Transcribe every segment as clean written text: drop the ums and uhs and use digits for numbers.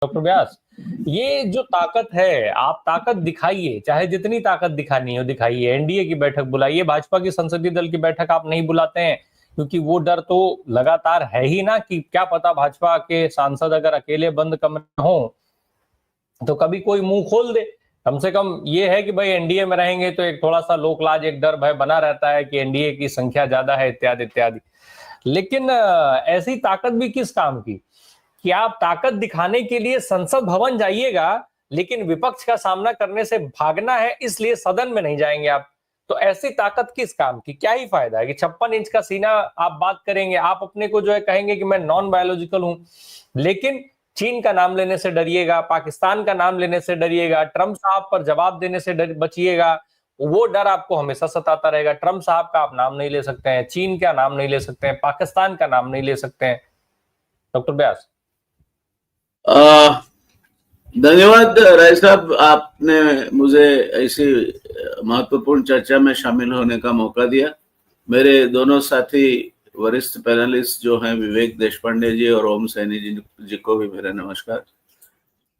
Doctor व्यास, ये जो ताकत है, आप ताकत दिखाइए, चाहे जितनी ताकत दिखानी हो दिखाइए। एनडीए की बैठक बुलाइए, भाजपा की संसदीय दल की बैठक आप नहीं बुलाते हैं क्योंकि वो डर तो लगातार है ही ना कि क्या पता भाजपा के सांसद अगर अकेले बंद कमरे में हो तो कभी कोई मुंह खोल दे। कम से कम ये है कि भाई एनडीए में रहेंगे तो एक थोड़ा सा लोकलाज, एक डर भय बना रहता है कि एनडीए की संख्या ज्यादा है, इत्यादि इत्यादि। लेकिन ऐसी ताकत भी किस काम की कि आप ताकत दिखाने के लिए संसद भवन जाइएगा, लेकिन विपक्ष का सामना करने से भागना है इसलिए सदन में नहीं जाएंगे आप। तो ऐसी ताकत किस काम की? क्या ही फायदा है कि 56 इंच का सीना आप बात करेंगे, आप अपने को जो है कहेंगे कि मैं नॉन बायोलॉजिकल हूं, लेकिन चीन का नाम लेने से डरिएगा, पाकिस्तान का नाम लेने से डरिएगा, ट्रंप साहब पर जवाब देने से बचिएगा। वो डर आपको हमेशा सताता रहेगा। ट्रंप साहब का आप नाम नहीं ले सकते हैं, चीन का नाम नहीं ले सकते हैं, पाकिस्तान का नाम नहीं ले सकते हैं। डॉक्टर व्यास, धन्यवाद राय साहब, आपने मुझे ऐसी महत्वपूर्ण चर्चा में शामिल होने का मौका दिया। मेरे दोनों साथी वरिष्ठ पैनलिस्ट जो हैं विवेक देशपांडे जी और ओम सैनी जी को भी मेरा नमस्कार।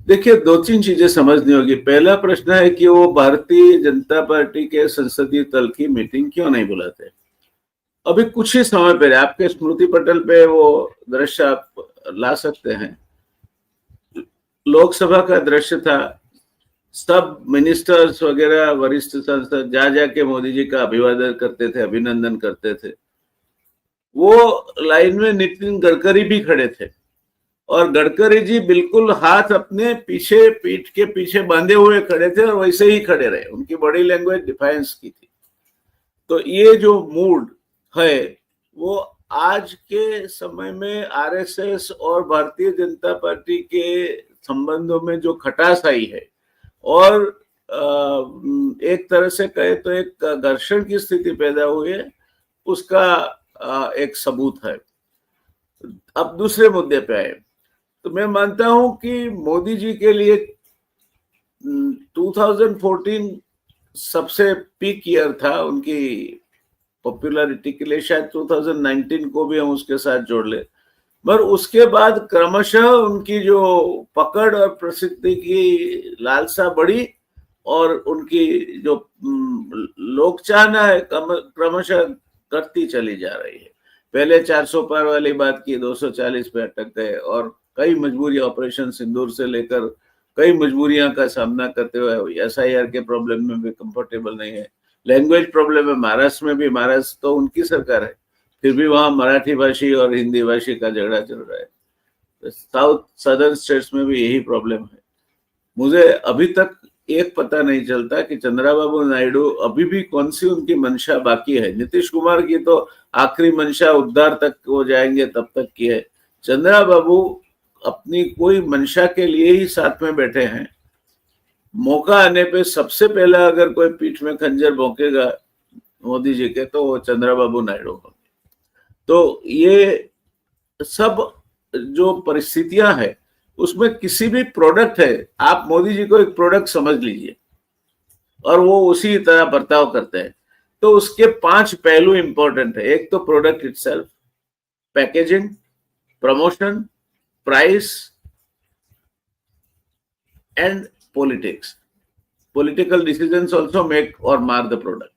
देखिए, दो तीन चीजें समझनी होगी। पहला प्रश्न है कि वो भारतीय जनता पार्टी के संसदीय दल की मीटिंग क्यों नहीं बुलाते। अभी कुछ ही समय पहले आपके स्मृति पटल पे वो दृश्य आप ला सकते हैं, लोकसभा का दृश्य था। सब मिनिस्टर्स वगैरह वरिष्ठ सांसद जा जाके मोदी जी का अभिवादन करते थे, अभिनंदन करते थे। वो लाइन में नितिन गडकरी भी खड़े थे और गडकरी जी बिल्कुल हाथ अपने पीछे, पीठ के पीछे बांधे हुए खड़े थे और वैसे ही खड़े रहे। उनकी बॉडी लैंग्वेज डिफाइंस की थी। तो ये जो मूड है वो आज के समय में आरएसएस और भारतीय जनता पार्टी के संबंधों में जो खटास आई है और एक तरह से कहे तो एक घर्षण की स्थिति पैदा हुई है, उसका एक सबूत है। अब दूसरे मुद्दे पे आए तो मैं मानता हूं कि मोदी जी के लिए 2014 सबसे पीक ईयर था उनकी पॉपुलैरिटी के लिए। शायद 2019 को भी हम उसके साथ जोड़ ले, पर उसके बाद क्रमशः उनकी जो पकड़ और प्रसिद्धि की लालसा बढ़ी और उनकी जो लोकचाहना है क्रमशः करती चली जा रही है। पहले 400 पार वाली बात की, 240 पे अटक गए और कई मजबूरी, ऑपरेशन सिंदूर से लेकर कई मजबूरियां का सामना करते हुए एसआईआर के प्रॉब्लम में भी कंफर्टेबल नहीं है। लैंग्वेज प्रॉब्लम है, महाराष्ट्र में भी, महाराष्ट्र तो उनकी सरकार है, फिर भी वहां मराठी भाषी और हिंदी भाषी का झगड़ा चल रहा है। साउथ सदर्न स्टेट्स में भी यही प्रॉब्लम है। मुझे अभी तक एक पता नहीं चलता कि चंद्रबाबू नायडू अभी भी कौन सी उनकी मंशा बाकी है। नीतीश कुमार की तो आखिरी मंशा उद्धार तक वो जाएंगे तब तक की है। चंद्रबाबू अपनी कोई मंशा के लिए ही साथ में बैठे हैं। मौका आने पे सबसे पहला अगर कोई पीठ में खंजर भोंकेगा मोदी जी के तो वो चंद्रबाबू नायडू होंगे। तो ये सब जो परिस्थितियां हैं उसमें किसी भी प्रोडक्ट है, आप मोदी जी को एक प्रोडक्ट समझ लीजिए और वो उसी तरह बर्ताव करते हैं, तो उसके 5 पहलू इंपॉर्टेंट है। एक तो product itself, packaging, promotion, price and politics. Political decisions also make और मार द प्रोडक्ट।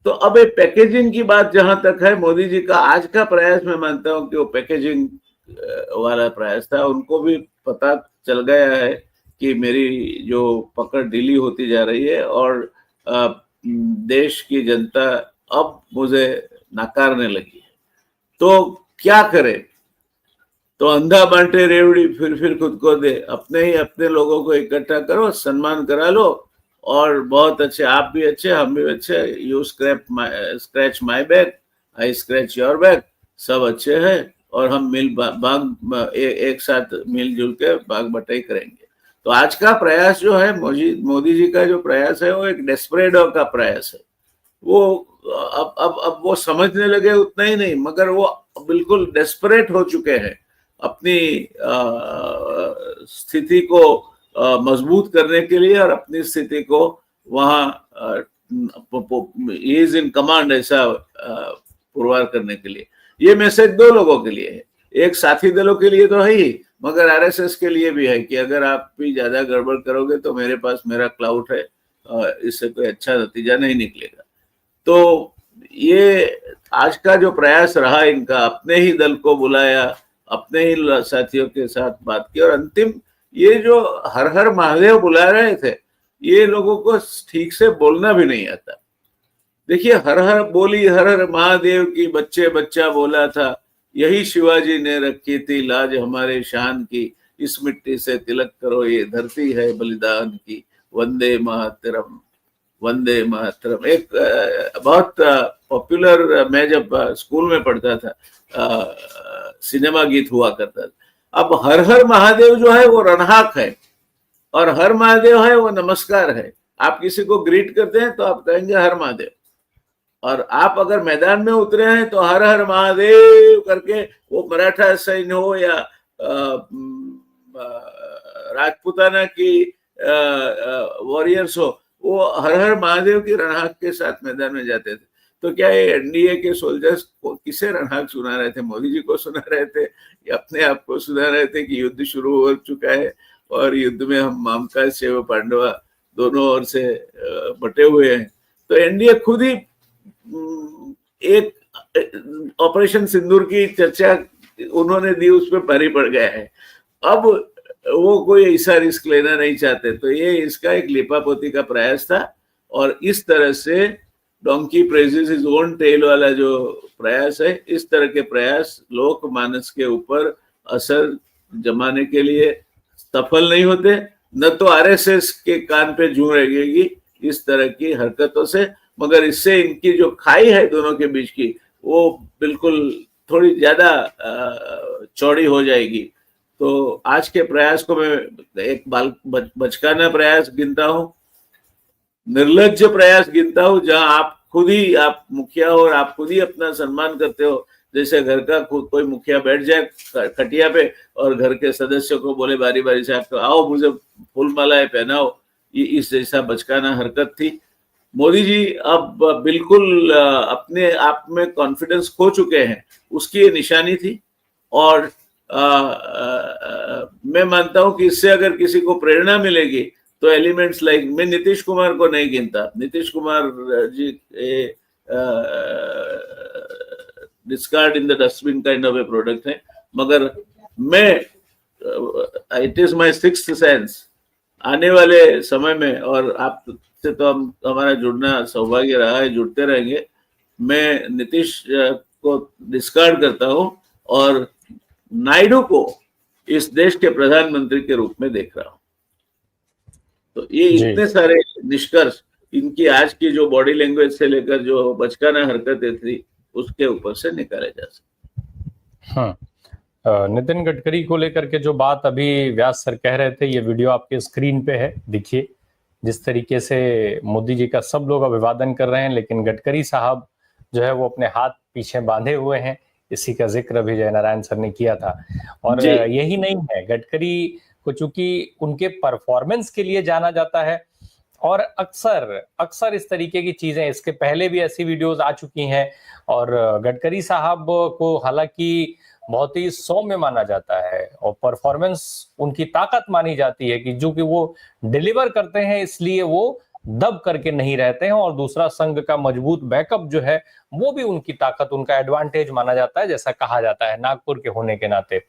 तो अब एक पैकेजिंग की बात जहां तक है, मोदी जी का आज का प्रयास मैं मानता हूं कि वो पैकेजिंग वाला प्रयास था। उनको भी पता चल गया है कि मेरी जो पकड़ ढीली होती जा रही है और देश की जनता अब मुझे नकारने लगी है, तो क्या करे? तो अंधा बांटे रेवड़ी फिर खुद को दे। अपने ही अपने लोगों को इकट्ठा करो, सम्मान करा लो और बहुत अच्छे, आप भी अच्छे, हम भी अच्छे। You scratch my back, I scratch your back, सब अच्छे हैं और हम एक साथ मिलजुल के बाग बटाई करेंगे। तो आज का प्रयास जो है, मोदी जी का जो प्रयास है वो एक डेस्परेडो का प्रयास है। वो अब वो समझने लगे उतना ही नहीं, मगर वो बिल्कुल डेस्परेट हो चुके हैं अपनी स्थिति को मजबूत करने के लिए और अपनी स्थिति को वहां इज इन कमांड ऐसा पुरवार करने के लिए। ये मैसेज दो लोगों के लिए है। एक साथी दलों के लिए तो है ही, मगर आरएसएस के लिए भी है कि अगर आप भी ज्यादा गड़बड़ करोगे तो मेरे पास मेरा क्लाउड है, इससे कोई अच्छा नतीजा नहीं निकलेगा। तो ये आज का जो प्रयास रहा इनका, अपने ही दल को बुलाया, अपने ही साथियों के साथ बात की, और अंतिम ये जो हर हर महादेव बुला रहे थे, ये लोगों को ठीक से बोलना भी नहीं आता। देखिए, हर हर बोली हर हर महादेव की, बच्चे बच्चा बोला था, यही शिवाजी ने रखी थी लाज हमारे शान की, इस मिट्टी से तिलक करो ये धरती है बलिदान की, वंदे मातरम वंदे मातरम। एक बहुत पॉपुलर, मैं जब स्कूल में पढ़ता था, सिनेमा गीत हुआ करता था। अब हर हर महादेव जो है वो रणहाक है, और हर महादेव है वो नमस्कार है। आप किसी को ग्रीट करते हैं तो आप कहेंगे हर महादेव, और आप अगर मैदान में उतरे हैं तो हर हर महादेव करके, वो मराठा सैन्य हो या राजपूताना की वॉरियर्स हो, वो हर हर महादेव की रणहाक के साथ मैदान में जाते थे। तो क्या ये एनडीए के सोल्जर्स को किसे रणहाक सुना रहे थे? मोदी जी को सुना रहे थे या अपने आप को सुना रहे थे कि युद्ध शुरू हो चुका है और युद्ध में हम मामकाज शिव पांडवा दोनों ओर से बटे हुए हैं? तो एनडीए खुद ही एक ऑपरेशन सिंदूर की चर्चा उन्होंने दी, उस पर भारी पड़ गया है। अब वो कोई ऐसा रिस्क लेना नहीं चाहते, तो ये इसका एक लिपापोती का प्रयास था। और इस तरह से donkey praises is own tail वाला जो प्रयास है, इस तरह के प्रयास लोकमानस के ऊपर असर जमाने के लिए सफल नहीं होते। न तो आरएसएस के कान पे जूं लगेगी इस तरह की हरकतों से, मगर इससे इनकी जो खाई है दोनों के बीच की, वो बिल्कुल थोड़ी ज्यादा चौड़ी हो जाएगी। तो आज के प्रयास को मैं एक बचकाना प्रयास गिनता हूँ, निर्लज्ज प्रयास गिनता हूँ, जहां आप खुद ही, आप मुखिया हो और आप खुद ही अपना सम्मान करते हो। जैसे घर का कोई मुखिया बैठ जाए खटिया पे और घर के सदस्यों को बोले बारी बारी से, आपको आओ मुझे फूल मालाएं पहनाओ, ये इस जैसा बचकाना हरकत थी। मोदी जी अब बिल्कुल अपने आप में कॉन्फिडेंस खो चुके हैं, उसकी ये निशानी थी। और मैं मानता हूं कि इससे अगर किसी को प्रेरणा मिलेगी तो एलिमेंट्स लाइक, मैं नीतीश कुमार को नहीं गिनता, Nitish Kumar ji discard in the dustbin kind of a product है, मगर मैं, it is my sixth sense, आने वाले समय में, और आप से तो हमारा जुड़ना सौभाग्य रहा है, जुड़ते रहेंगे, मैं नीतीश को डिस्कार्ड करता हूं और नायडू को इस देश के प्रधानमंत्री के रूप में देख रहा हूं। तो ये इतने सारे निष्कर्ष इनकी आज की जो बॉडी लैंग्वेज से लेकर जो बचकाना हरकतें थी उसके ऊपर से निकाले जा सकते। नितिन गडकरी को लेकर के जो बात अभी व्यास सर कह रहे थे, ये वीडियो आपके स्क्रीन पे है, देखिए जिस तरीके से मोदी जी का सब लोग अभिवादन कर रहे हैं, लेकिन गडकरी साहब जो है वो अपने हाथ पीछे बांधे हुए हैं। इसी का जिक्र अभी जय नारायण सर ने किया था। और यही नहीं है, गडकरी को चूंकि उनके परफॉर्मेंस के लिए जाना जाता है, और अक्सर इस तरीके की चीजें, इसके पहले भी ऐसी वीडियोस आ चुकी हैं, और गडकरी साहब को हालांकि बहुत ही सौम्य माना जाता है और परफॉर्मेंस उनकी ताकत मानी जाती है कि जो कि वो डिलीवर करते हैं, इसलिए वो दब करके नहीं रहते हैं। और दूसरा, संघ का मजबूत बैकअप जो है वो भी उनकी ताकत, उनका एडवांटेज माना जाता है, जैसा कहा जाता है नागपुर के होने के नाते।